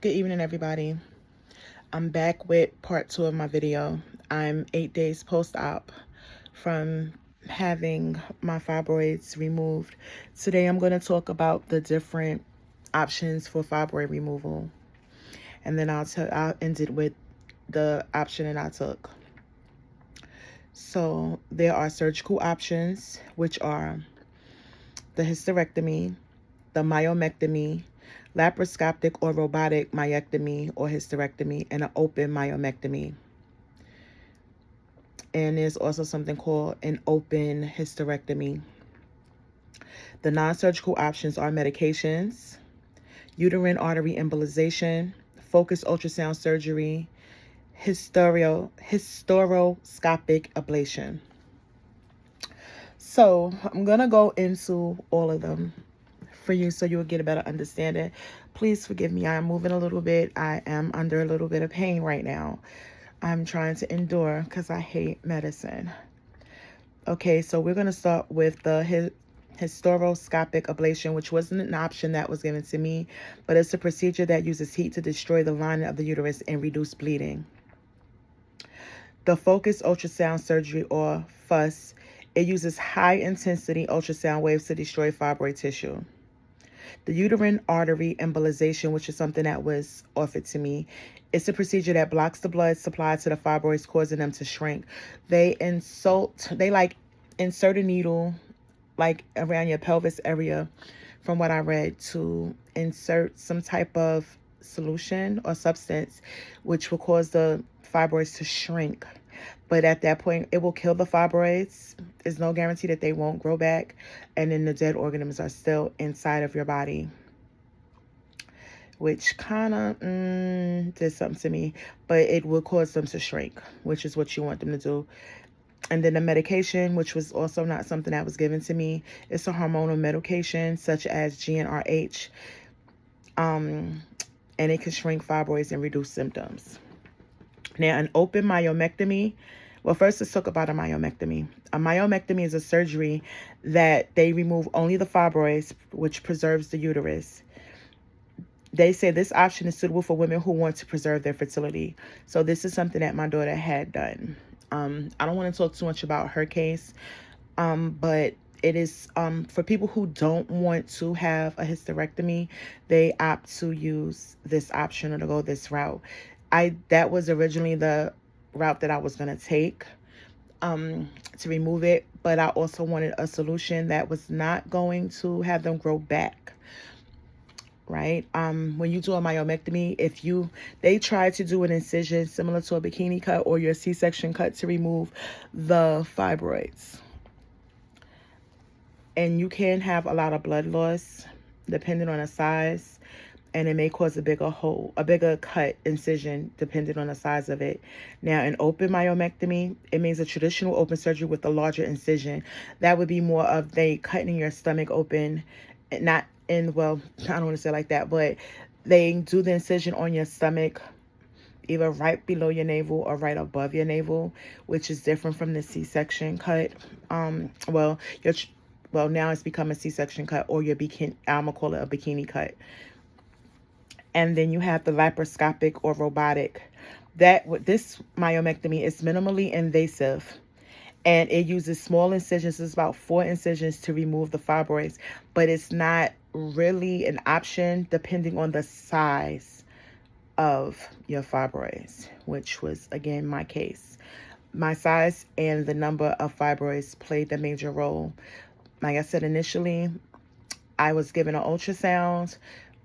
Good evening, everybody. I'm back with part 2 of my video. I'm 8 days post-op from having my fibroids removed. Today I'm going to talk about the different options for fibroid removal. And then I'll end it with the option that I took. So there are surgical options, which are the hysterectomy, the myomectomy, laparoscopic or robotic myectomy or hysterectomy, and an open myomectomy. And there's also something called an open hysterectomy. The non-surgical options are medications, uterine artery embolization, focused ultrasound surgery, hysteroscopic ablation. So I'm going to go into all of them for you so you'll get a better understanding. Please forgive me. I am moving a little bit. I am under a little bit of pain right now. I'm trying to endure because I hate medicine. Okay, so we're going to start with the hysteroscopic ablation, which wasn't an option that was given to me, but it's a procedure that uses heat to destroy the lining of the uterus and reduce bleeding. The focused ultrasound surgery, or FUS, it uses high-intensity ultrasound waves to destroy fibroid tissue. The uterine artery embolization, which is something that was offered to me, it's a procedure that blocks the blood supply to the fibroids, causing them to shrink. They insert a needle like around your pelvis area, from what I read, to insert some type of solution or substance which will cause the fibroids to shrink. But at that point, it will kill the fibroids. There's no guarantee that they won't grow back. And then the dead organisms are still inside of your body, which kind of did something to me. But it will cause them to shrink, which is what you want them to do. And then the medication, which was also not something that was given to me. It's a hormonal medication such as GnRH. And it can shrink fibroids and reduce symptoms. Now, an open myomectomy. Well, first let's talk about a myomectomy. A myomectomy is a surgery that they remove only the fibroids, which preserves the uterus. They say this option is suitable for women who want to preserve their fertility. So this is something that my daughter had done. I don't want to talk too much about her case, but it is for people who don't want to have a hysterectomy, they opt to use this option or to go this route. That was originally the route that I was going to take to remove it, but I also wanted a solution that was not going to have them grow back. Right? When you do a myomectomy, they try to do an incision similar to a bikini cut or your C-section cut to remove the fibroids. And you can have a lot of blood loss depending on the size, and it may cause a bigger cut incision depending on the size of it. Now, an open myomectomy, it means a traditional open surgery with a larger incision. That would be more of they cutting your stomach open, not in, well, I don't want to say it like that, but they do the incision on your stomach, either right below your navel or right above your navel, which is different from the C-section cut. Now it's become a C-section cut, or I'm gonna call it a bikini cut. And then you have the laparoscopic or robotic. This myomectomy is minimally invasive, and it uses small incisions. It's about 4 incisions to remove the fibroids, but it's not really an option depending on the size of your fibroids, which was, again, my case. My size and the number of fibroids played the major role. Like I said, initially, I was given an ultrasound,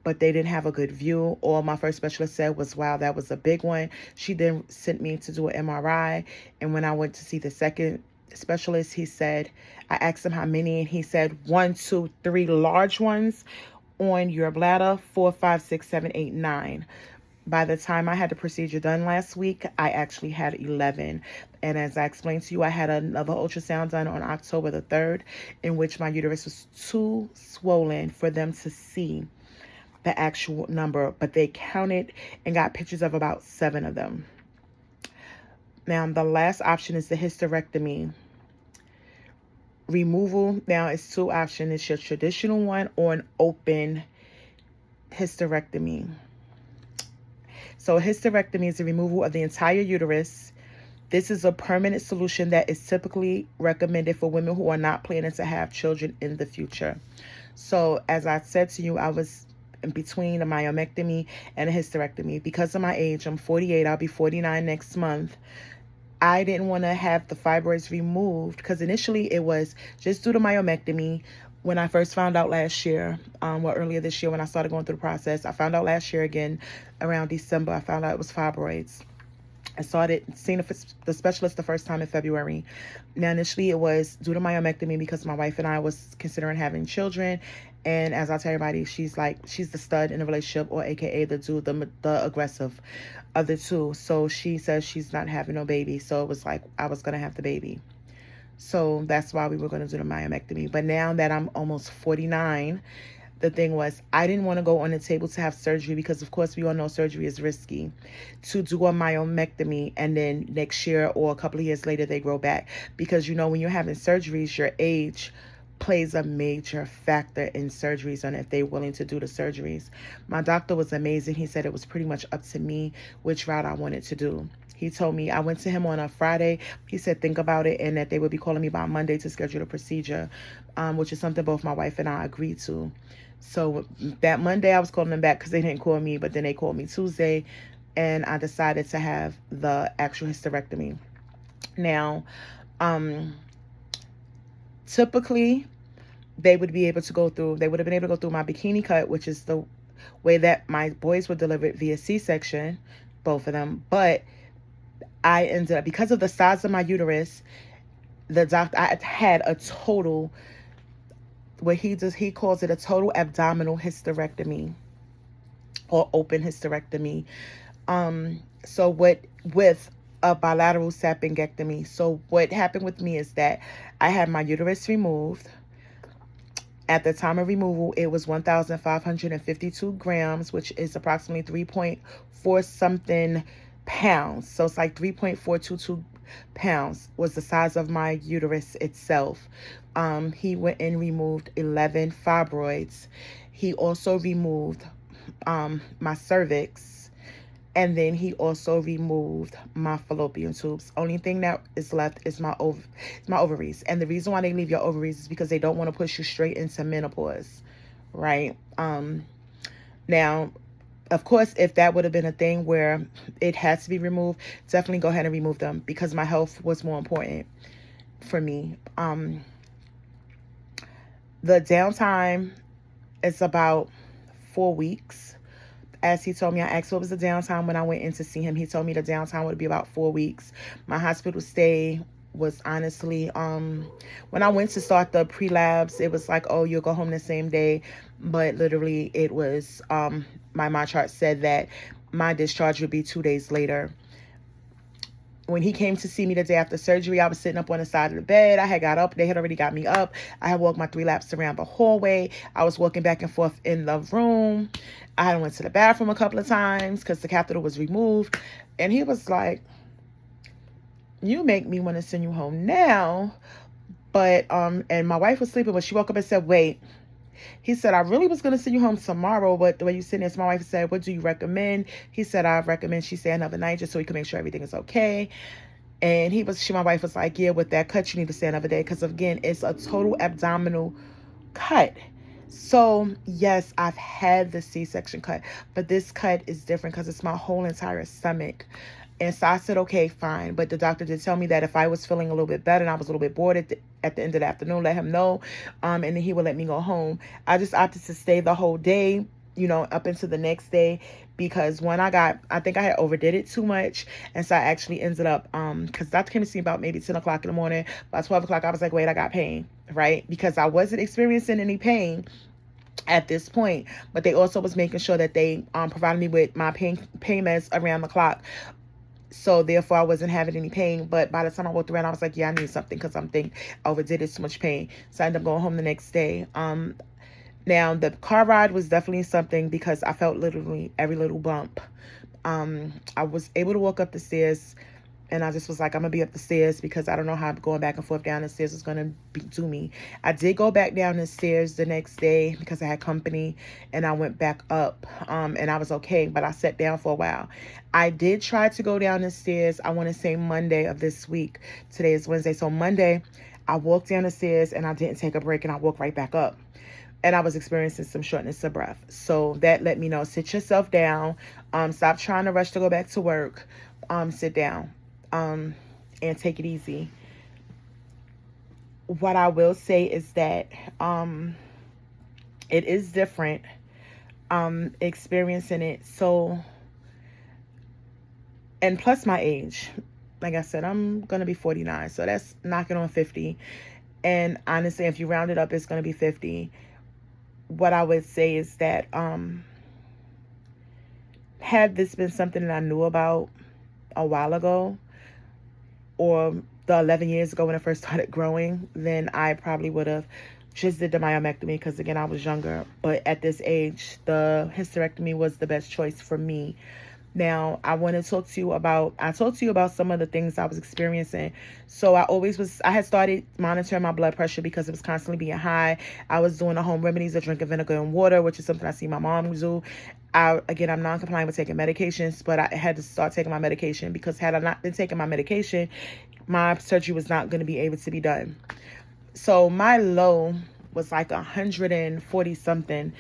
but they didn't have a good view. All my first specialist said was, wow, that was a big one. She then sent me to do an MRI. And when I went to see the second specialist, I asked him how many, and he said 1, 2, 3 large ones on your bladder, 4, 5, 6, 7, 8, 9. By the time I had the procedure done last week, I actually had 11. And as I explained to you, I had another ultrasound done on October the 3rd, in which my uterus was too swollen for them to see the actual number, but they counted and got pictures of about 7 of them. Now, the last option is the hysterectomy. Removal, now, it's 2 options. It's your traditional one or an open hysterectomy. So a hysterectomy is the removal of the entire uterus. This is a permanent solution that is typically recommended for women who are not planning to have children in the future. So as I said to you, I was in between a myomectomy and a hysterectomy. Because of my age, I'm 48, I'll be 49 next month. I didn't want to have the fibroids removed because initially it was just due to myomectomy. When I first found out last year, earlier this year when I started going through the process, I found out last year again around December, I found out it was fibroids. I started seeing the specialist the first time in February. Now, initially it was due to myomectomy because my wife and I was considering having children. And as I tell everybody, she's the stud in the relationship, or AKA the dude, the aggressive of the two. So she says she's not having no baby. So it was like I was going to have the baby. So that's why we were going to do the myomectomy. But now that I'm almost 49, the thing was, I didn't want to go on the table to have surgery because, of course, we all know surgery is risky. To do a myomectomy and then next year or a couple of years later, they grow back. Because, when you're having surgeries, your age plays a major factor in surgeries and if they're willing to do the surgeries. My doctor was amazing. He said it was pretty much up to me which route I wanted to do. He told me, I went to him on a Friday. He said, think about it, and that they would be calling me by Monday to schedule the procedure, which is something both my wife and I agreed to. So that Monday I was calling them back because they didn't call me, but then they called me Tuesday, and I decided to have the actual hysterectomy. Now, typically, they would have been able to go through my bikini cut, which is the way that my boys were delivered via C-section, both of them. But I ended up, because of the size of my uterus, the doctor, I had a total, what he calls it a total abdominal hysterectomy or open hysterectomy. So with a bilateral saphenectomy. So what happened with me is that I had my uterus removed. At the time of removal, it was 1,552 grams, which is approximately 3.4 something pounds. So it's like 3.422 pounds was the size of my uterus itself. He went and removed 11 fibroids. He also removed my cervix. And then he also removed my fallopian tubes. Only thing that is left is my ovaries. And the reason why they leave your ovaries is because they don't want to push you straight into menopause, right? Now, of course, if that would have been a thing where it has to be removed, definitely go ahead and remove them because my health was more important for me. The downtime is about 4 weeks. As he told me, I asked what was the downtime when I went in to see him. He told me the downtime would be about 4 weeks. My hospital stay was honestly, when I went to start the pre-labs, it was like, oh, you'll go home the same day. But literally it was, my chart said that my discharge would be 2 days later. When he came to see me the day after surgery, I was sitting up on the side of the bed. I had got up. They had already got me up. I had walked my 3 laps around the hallway. I was walking back and forth in the room. I had went to the bathroom a couple of times because the catheter was removed. And he was like, you make me want to send you home now. But, and my wife was sleeping, but she woke up and said, wait. He said, I really was going to send you home tomorrow, but the way you sitting there, so my wife said, what do you recommend? He said, I recommend she stay another night just so he can make sure everything is okay. And my wife was like, yeah, with that cut, you need to stay another day. Because again, it's a total abdominal cut. So yes, I've had the C-section cut, but this cut is different because it's my whole entire stomach. And so I said, okay, fine. But the doctor did tell me that if I was feeling a little bit better and I was a little bit bored at the end of the afternoon, let him know. And then he would let me go home. I just opted to stay the whole day, up into the next day, because I think I had overdid it too much. And so I actually ended up, because Dr. came to see me about maybe 10 o'clock in the morning. By 12 o'clock, I was like, wait, I got pain, right? Because I wasn't experiencing any pain at this point. But they also was making sure that they provided me with my pain meds around the clock. So therefore, I wasn't having any pain. But by the time I walked around, I was like, yeah, I need something because I'm thinking I overdid it, too much pain. So I ended up going home the next day. Now, the car ride was definitely something because I felt literally every little bump. I was able to walk up the stairs And I just was like, I'm going to be up the stairs because I don't know how going back and forth down the stairs is going to do me. I did go back down the stairs the next day because I had company, and I went back up, and I was okay, but I sat down for a while. I did try to go down the stairs, I want to say Monday of this week. Today is Wednesday. So Monday, I walked down the stairs and I didn't take a break, and I walked right back up. And I was experiencing some shortness of breath. So that let me know, sit yourself down. Stop trying to rush to go back to work. Sit down. And take it easy. What I will say is that it is different experiencing it. So, and plus my age. Like I said, I'm going to be 49. So that's knocking on 50. And honestly, if you round it up, it's going to be 50. What I would say is that had this been something that I knew about a while ago, or the 11 years ago when I first started growing, then I probably would have just did the myomectomy because, again, I was younger. But at this age, the hysterectomy was the best choice for me. Now, I want to talk to you about, I talked to you about some of the things I was experiencing. So I had started monitoring my blood pressure because it was constantly being high. I was doing the home remedies of drinking vinegar and water, which is something I see my mom do. I'm non-compliant with taking medications, but I had to start taking my medication because had I not been taking my medication, my surgery was not going to be able to be done. So my low was like 140 something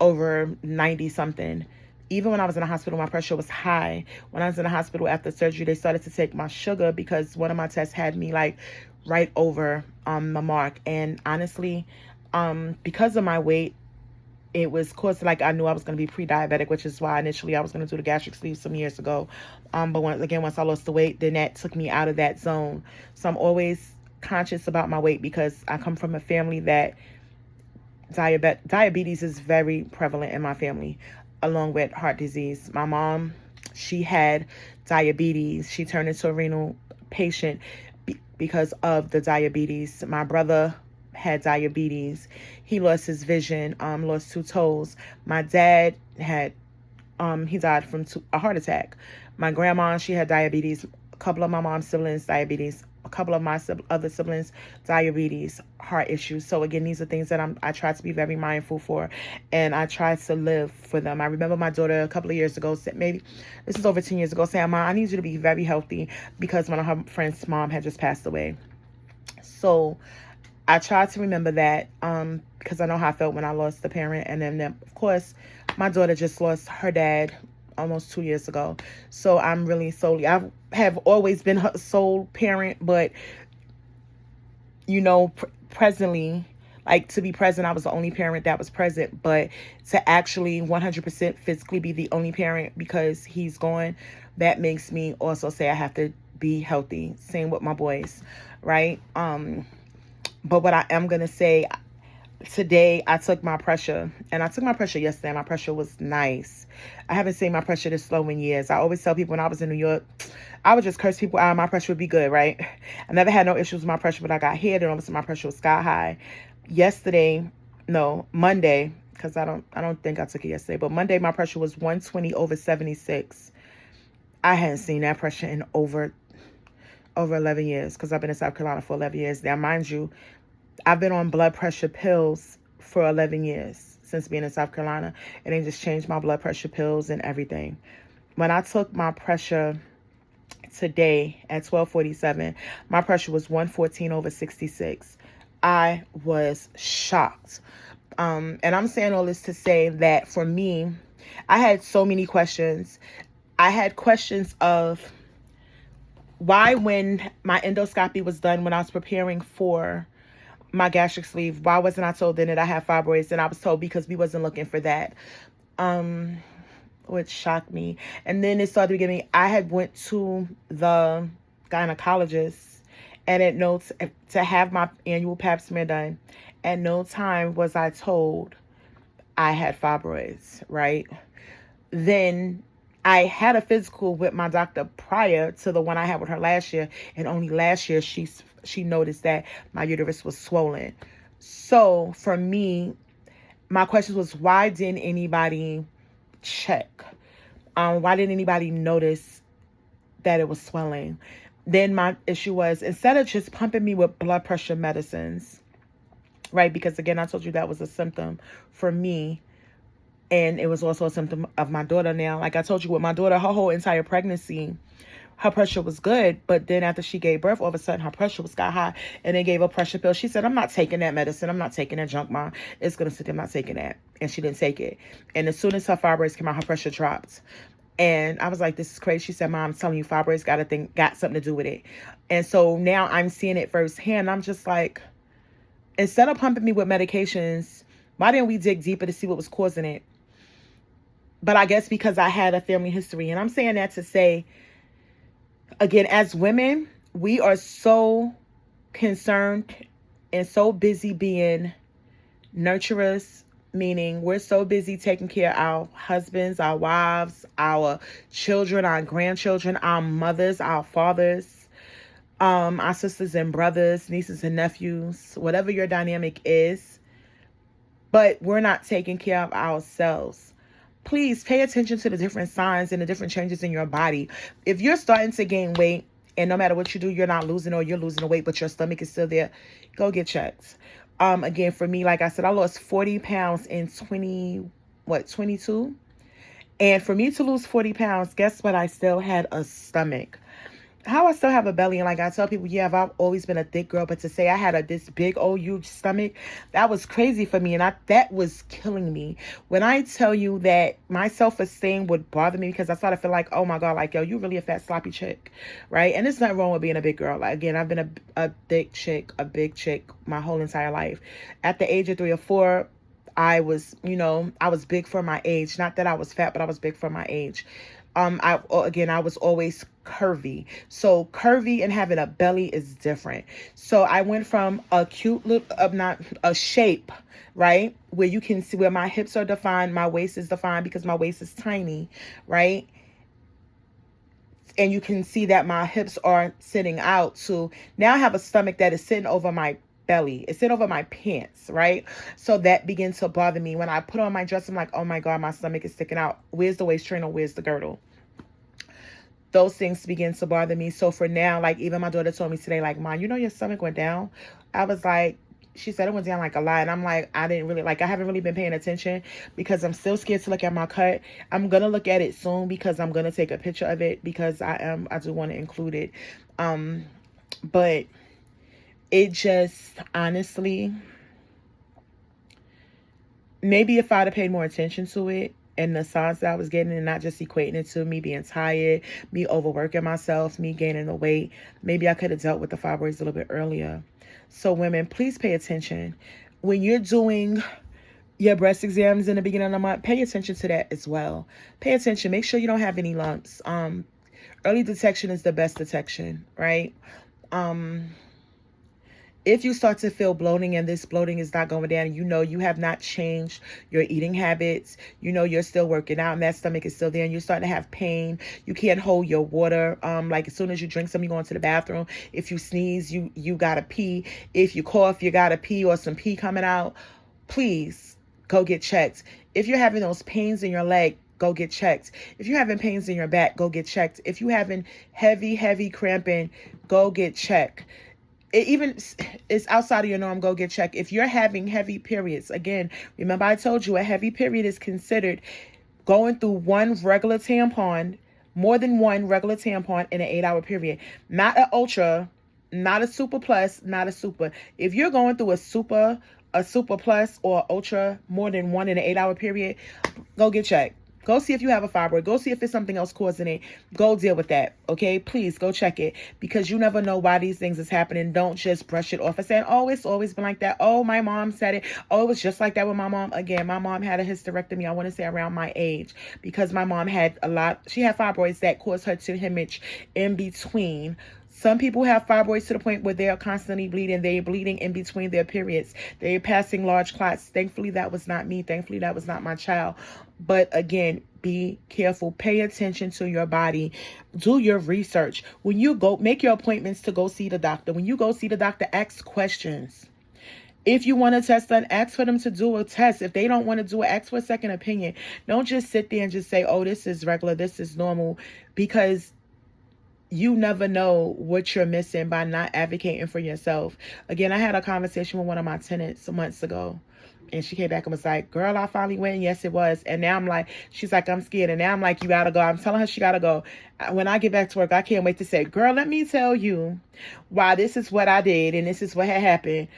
over 90 something. Even when I was in the hospital, my pressure was high. When I was in the hospital after surgery, they started to take my sugar because one of my tests had me like right over the mark. And honestly, because of my weight, it was caused, like, I knew I was going to be pre-diabetic, which is why initially I was going to do the gastric sleeve some years ago. But once I lost the weight, then that took me out of that zone. So I'm always conscious about my weight because I come from a family that diabetes is very prevalent in my family, along with heart disease. My mom, she had diabetes. She turned into a renal patient because of the diabetes. My brother had diabetes. He lost his vision, lost 2 toes. My dad had, he died from a heart attack. My grandma, she had diabetes. A couple of my mom's siblings, diabetes. A couple of my other siblings, diabetes, heart issues. So again, these are things that I try to be very mindful for, and I try to live for them. I remember my daughter a couple of years ago said, maybe this is over 10 years ago, saying, "Mom, I need you to be very healthy," because one of her friends' mom had just passed away. So I try to remember that because I know how I felt when I lost the parent. And then, of course, my daughter just lost her dad almost 2 years ago. So I'm really I have always been her sole parent, but, presently, like, to be present, I was the only parent that was present. But to actually 100% physically be the only parent because he's gone, that makes me also say I have to be healthy. Same with my boys, right? But what I am going to say, today I took my pressure, and I took my pressure yesterday. My pressure was nice. I haven't seen my pressure this low in years. I always tell people when I was in New York, I would just curse people out. My pressure would be good, right? I never had no issues with my pressure, but I got here, and obviously my pressure was sky high. Monday, because I don't think I took it yesterday, but Monday my pressure was 120 over 76. I hadn't seen that pressure in over 11 years because I've been in South Carolina for 11 years. Now, mind you, I've been on blood pressure pills for 11 years since being in South Carolina, and they just changed my blood pressure pills and everything. When I took my pressure today at 12:47, my pressure was 114 over 66. I was shocked. And I'm saying all this to say that for me, I had so many questions. I had questions of why, when my endoscopy was done, when I was preparing for my gastric sleeve, why wasn't I told then that I had fibroids? And I was told because we wasn't looking for that, which shocked me. And then it started getting me. I had went to the gynecologist, and at notes to have my annual pap smear done. At no time was I told I had fibroids, right? Then I had a physical with my doctor prior to the one I had with her last year, and only last year she noticed that my uterus was swollen. So for me, my question was, why didn't anybody check? Why didn't anybody notice that it was swelling? then my issue was, instead of just pumping me with blood pressure medicines, right? Because again, I told you that was a symptom for me. And it was also a symptom of my daughter now. Like I told you with my daughter, her whole entire pregnancy, her pressure was good. But then after she gave birth, all of a sudden her pressure was got high. And they gave her pressure pill. She said, I'm not taking that medicine. I'm not taking that junk, Mom. It's going to sit there. I'm not taking that. And she didn't take it. And as soon as her fibroids came out, her pressure dropped. And I was like, this is crazy. She said, Mom, I'm telling you, fibroids got something to do with it. And so now I'm seeing it firsthand. I'm just like, instead of pumping me with medications, why didn't we dig deeper to see what was causing it? But I guess because I had a family history. And I'm saying that to say, again, as women, we are so concerned and so busy being nurturers, meaning we're so busy taking care of our husbands, our wives, our children, our grandchildren, our mothers, our fathers, our sisters and brothers, nieces and nephews, whatever your dynamic is. But we're not taking care of ourselves. Please pay attention to the different signs and the different changes in your body. If you're starting to gain weight and no matter what you do, you're not losing, or you're losing the weight, but your stomach is still there, go get checked. Again, for me, like I said, I lost 40 pounds in 22. And for me to lose 40 pounds, guess what? I still had a stomach. How I still have a belly, and like I tell people, yeah, I've always been a thick girl, but to say I had this big old huge stomach, that was crazy for me, and that was killing me. When I tell you that my self-esteem would bother me because I started to feel like, oh my God, like, yo, you really a fat sloppy chick, right? And there's nothing wrong with being a big girl. Like, again, I've been a thick chick, a big chick my whole entire life. At the age of 3 or 4, I was big for my age. Not that I was fat, but I was big for my age. I was always curvy. So curvy and having a belly is different. So I went from a cute little, not a shape, right? Where you can see where my hips are defined, my waist is defined because my waist is tiny, right? And you can see that my hips are sitting out, to now I have a stomach that is sitting over my belly. It's sitting over my pants, right? So that begins to bother me. When I put on my dress, I'm like, oh my God, my stomach is sticking out. Where's the waist trainer? Where's the girdle? Those things begin to bother me. So for now, like even my daughter told me today, like, Mom, your stomach went down. I was like, she said it went down like a lot. And I'm like, I haven't really been paying attention because I'm still scared to look at my cut. I'm going to look at it soon because I'm going to take a picture of it because I do want to include it. But it just, honestly, maybe if I'd have paid more attention to it and the signs that I was getting, and not just equating it to me being tired, me overworking myself, me gaining the weight, maybe I could have dealt with the fibroids a little bit earlier. So women, please pay attention. When you're doing your breast exams in the beginning of the month, pay attention to that as well. Pay attention. Make sure you don't have any lumps. Early detection is the best detection, right? If you start to feel bloating and this bloating is not going down, you have not changed your eating habits, you're still working out and that stomach is still there, and you're starting to have pain, you can't hold your water, like as soon as you drink some, you go into the bathroom. If you sneeze, you gotta pee. If you cough, you gotta pee or some pee coming out. Please go get checked. If you're having those pains in your leg, go get checked. If you're having pains in your back, go get checked. If you're having heavy cramping, go get checked. It's outside of your norm, go get checked. If you're having heavy periods, again, remember I told you a heavy period is considered going through one regular tampon, more than one regular tampon in an 8-hour period. Not an ultra, not a super plus, not a super. If you're going through a super plus or ultra more than one in an 8-hour period, go get checked. Go see if you have a fibroid. Go see if there's something else causing it. Go deal with that, okay? Please go check it because you never know why these things is happening. Don't just brush it off and say, oh, it's always been like that. Oh, my mom said it. Oh, it was just like that with my mom. Again, my mom had a hysterectomy, I want to say around my age, because my mom had she had fibroids that caused her to hemorrhage in between. Some people have fibroids to the point where they are constantly bleeding. They're bleeding in between their periods. They're passing large clots. Thankfully, that was not me. Thankfully, that was not my child. But again, be careful. Pay attention to your body. Do your research. When you go, make your appointments to go see the doctor. When you go see the doctor, ask questions. If you want a test done, ask for them to do a test. If they don't want to do it, ask for a second opinion. Don't just sit there and just say, oh, this is regular, this is normal, because you never know what you're missing by not advocating for yourself. Again, I had a conversation with one of my tenants months ago, and she came back and was like, girl, I finally went. Yes, it was. And now I'm like, she's like, I'm scared. And now I'm like, you gotta go. I'm telling her she gotta go. When I get back to work, I can't wait to say, girl, let me tell you why this is what I did and this is what had happened.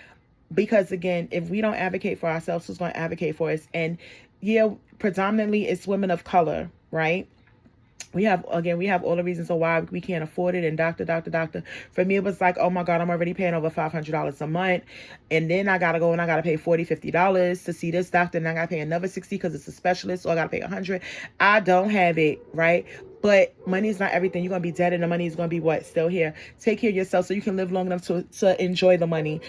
Because again, if we don't advocate for ourselves, who's going to advocate for us? And yeah, predominantly it's women of color, right? We have all the reasons of why we can't afford it. And doctor. For me, it was like, oh my God, I'm already paying over $500 a month. And then I got to go and I got to pay $40, $50 to see this doctor. And I got to pay another $60 because it's a specialist. So I got to pay $100. I don't have it, right? But money is not everything. You're going to be dead and the money is going to be what? Still here. Take care of yourself so you can live long enough to enjoy the money.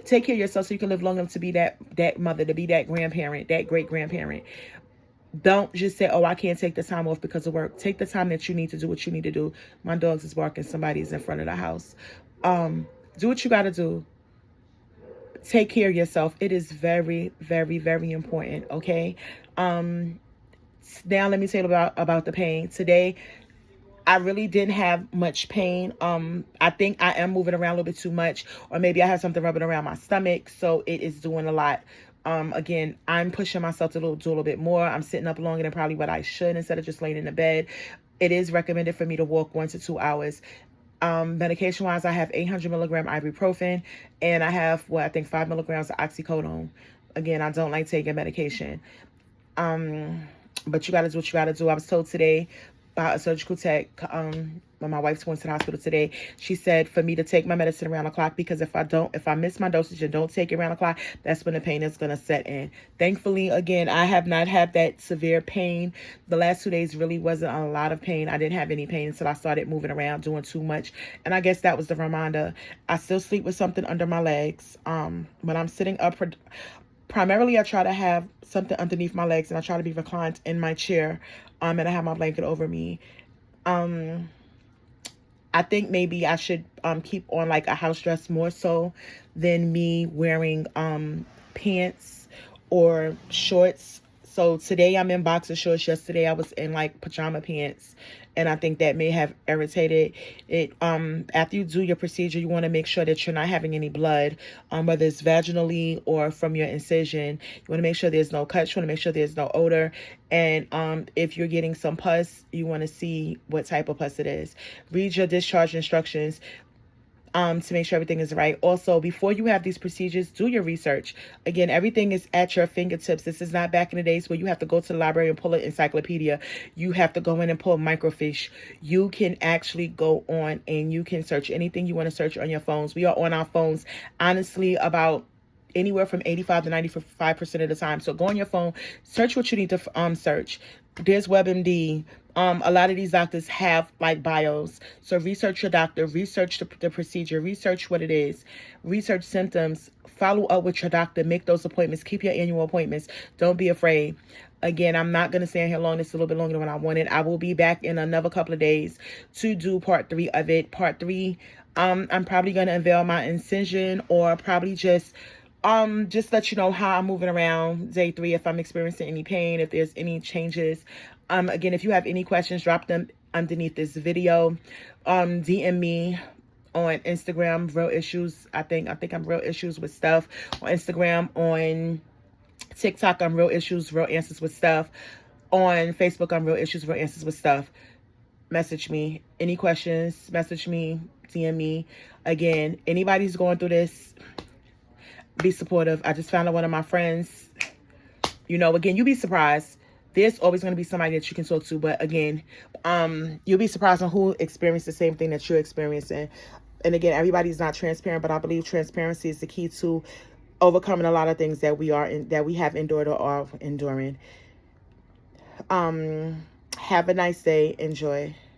Take care of yourself so you can live long enough to be that mother, to be that grandparent, that great grandparent. Don't just say, oh, I can't take the time off because of work. Take the time that you need to do what you need to do. My dogs is barking. Somebody's in front of the house. Do what you got to do. Take care of yourself. It is very, very, very important. Okay. Now let me tell you about the pain. Today, I really didn't have much pain. I think I am moving around a little bit too much, or maybe I have something rubbing around my stomach, so it is doing a lot. Again, I'm pushing myself to do a little bit more. I'm sitting up longer than probably what I should instead of just laying in the bed. It is recommended for me to walk 1 to 2 hours. Medication wise, I have 800 milligram ibuprofen, and I have I think 5 milligrams of oxycodone. Again, I don't like taking medication. But you got to do what you got to do. I was told today by a surgical tech, when my wife's going to the hospital today, she said for me to take my medicine around the clock, because if I miss my dosage and don't take it around the clock, that's when the pain is going to set in. Thankfully, again, I have not had that severe pain. The last 2 days really wasn't a lot of pain. I didn't have any pain until I started moving around, doing too much. And I guess that was the reminder. I still sleep with something under my legs. When I'm sitting up, primarily I try to have something underneath my legs, and I try to be reclined in my chair, and I have my blanket over me. I think maybe I should keep on like a house dress more so than me wearing pants or shorts. So today I'm in boxer shorts. Yesterday I was in like pajama pants, and I think that may have irritated it. After you do your procedure, you want to make sure that you're not having any blood, whether it's vaginally or from your incision. You want to make sure there's no cuts. You want to make sure there's no odor. And if you're getting some pus, you want to see what type of pus it is. Read your discharge instructions to make sure everything is right. Also, before you have these procedures, do your research. Again, everything is at your fingertips. This is not back in the days where you have to go to the library and pull an encyclopedia. You have to go in and pull microfiche. You can actually go on and you can search anything you want to search on your phones. We are on our phones, honestly, about anywhere from 85 to 95% of the time. So go on your phone, search what you need to search. There's WebMD. A lot of these doctors have like bios. So research your doctor, research the procedure, research what it is, research symptoms, follow up with your doctor, make those appointments, keep your annual appointments. Don't be afraid. Again, I'm not going to stay here long. It's a little bit longer than what I wanted. I will be back in another couple of days to do part 3 of it. Part 3, I'm probably going to unveil my incision, or probably just let you know how I'm moving around day 3, if I'm experiencing any pain, if there's any changes. Again, if you have any questions, drop them underneath this video. DM me on Instagram, Real Issues. I think I'm Real Issues with Stuff on Instagram. On TikTok, I'm Real Issues, Real Answers with Stuff. On Facebook, I'm Real Issues, Real Answers with Stuff. Message me. Any questions, message me, DM me. Again, anybody's going through this, be supportive. I just found out one of my friends, again, you'll be surprised. There's always going to be somebody that you can talk to. But again, you'll be surprised on who experienced the same thing that you're experiencing. And again, everybody's not transparent, but I believe transparency is the key to overcoming a lot of things that we have endured or are enduring. Have a nice day. Enjoy.